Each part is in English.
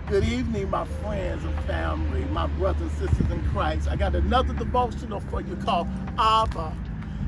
Good evening, my friends and family, my brothers and sisters in Christ. I got another devotional for you called Abba.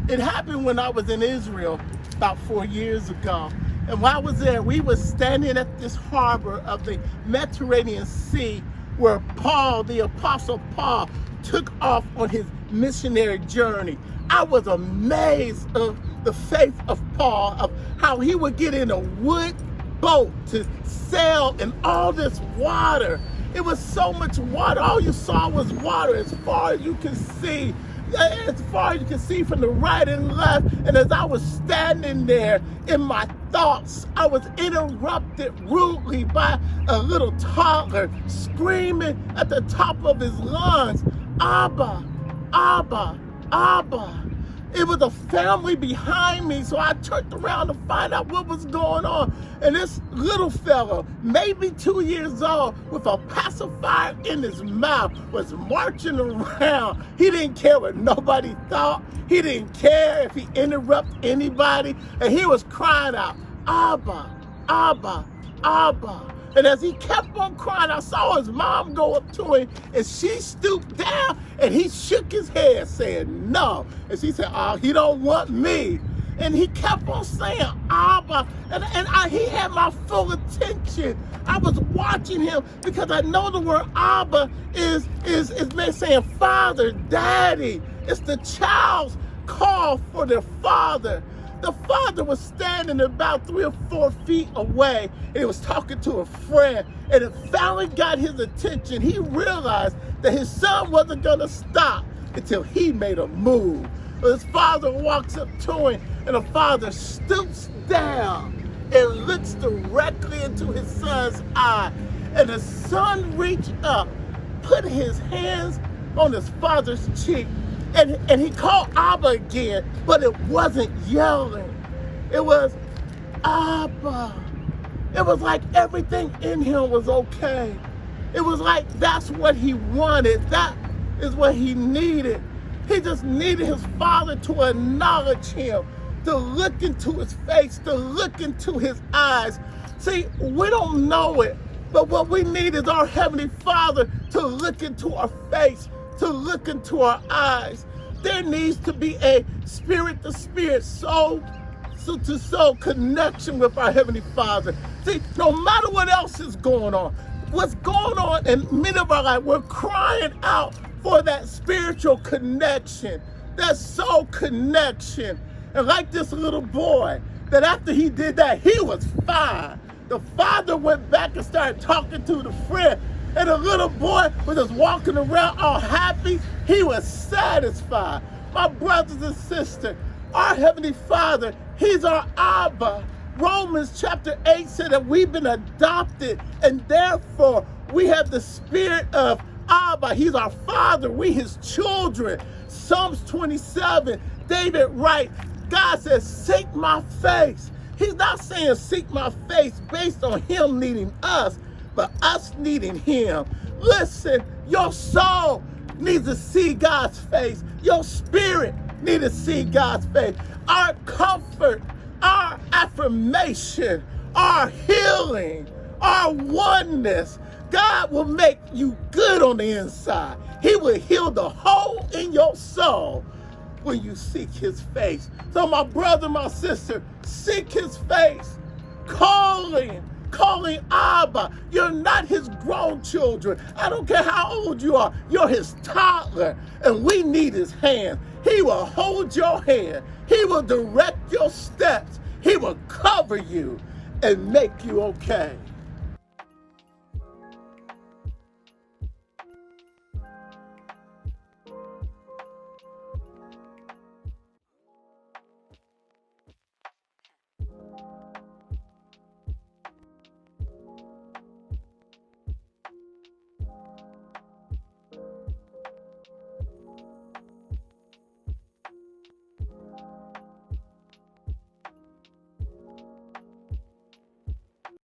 It happened when I was in Israel about 4 years ago. And while I was there, we were standing at this harbor of the Mediterranean Sea where Paul, the Apostle Paul, took off on his missionary journey. I was amazed of the faith of Paul, of how he would get in a wood boat to sail in all this water. It was so much water. All you saw was water as far as you can see. As far as you can see from the right and left. And as I was standing there in my thoughts, I was interrupted rudely by a little toddler screaming at the top of his lungs, "Abba, Abba, Abba." It was a family behind me, so I turned around to find out what was going on. And this little fellow, maybe 2 years old, with a pacifier in his mouth, was marching around. He didn't care what nobody thought. He didn't care if he interrupted anybody. And he was crying out, "Abba, Abba, Abba." And as he kept on crying, I saw his mom go up to him, and she stooped down, and he shook his head, saying, "No." And she said, "Oh, he don't want me." And he kept on saying, "Abba," and he had my full attention. I was watching him because I know the word Abba is saying father, daddy. It's the child's call for their father. The father was standing about 3 or 4 feet away, and he was talking to a friend, and it finally got his attention. He realized that his son wasn't going to stop until he made a move. His father walks up to him, and the father stoops down and looks directly into his son's eye. And the son reached up, put his hands on his father's cheek, and he called Abba again, but it wasn't yelling. It was Abba. It was like everything in him was okay. It was like that's what he wanted. That is what he needed. He just needed his father to acknowledge him, to look into his face, to look into his eyes. See, we don't know it, but what we need is our Heavenly Father to look into our face, to look into our eyes. There needs to be a spirit-to-spirit, soul-to-soul connection with our Heavenly Father. See, no matter what else is going on, what's going on in many of our life, we're crying out for that spiritual connection, that soul connection. And like this little boy, that after he did that, he was fine. The father went back and started talking to the friend, and the little boy was just walking around all happy. He was satisfied. My brothers and sisters, our Heavenly Father, He's our Abba. Romans chapter 8 said that we've been adopted, and therefore we have the spirit of Abba. He's our Father. We His children. Psalms 27, David writes, God says, "Seek my face." He's not saying seek my face based on Him needing us, but us needing Him. Listen, your soul needs to see God's face. Your spirit needs to see God's face. Our comfort, our affirmation, our healing, our oneness. God will make you good on the inside. He will heal the hole in your soul when you seek His face. So my brother, my sister, seek His face. Calling Abba. You're not His grown children. I don't care how old you are. You're His toddler, and we need His hand. He will hold your hand. He will direct your steps. He will cover you and make you okay.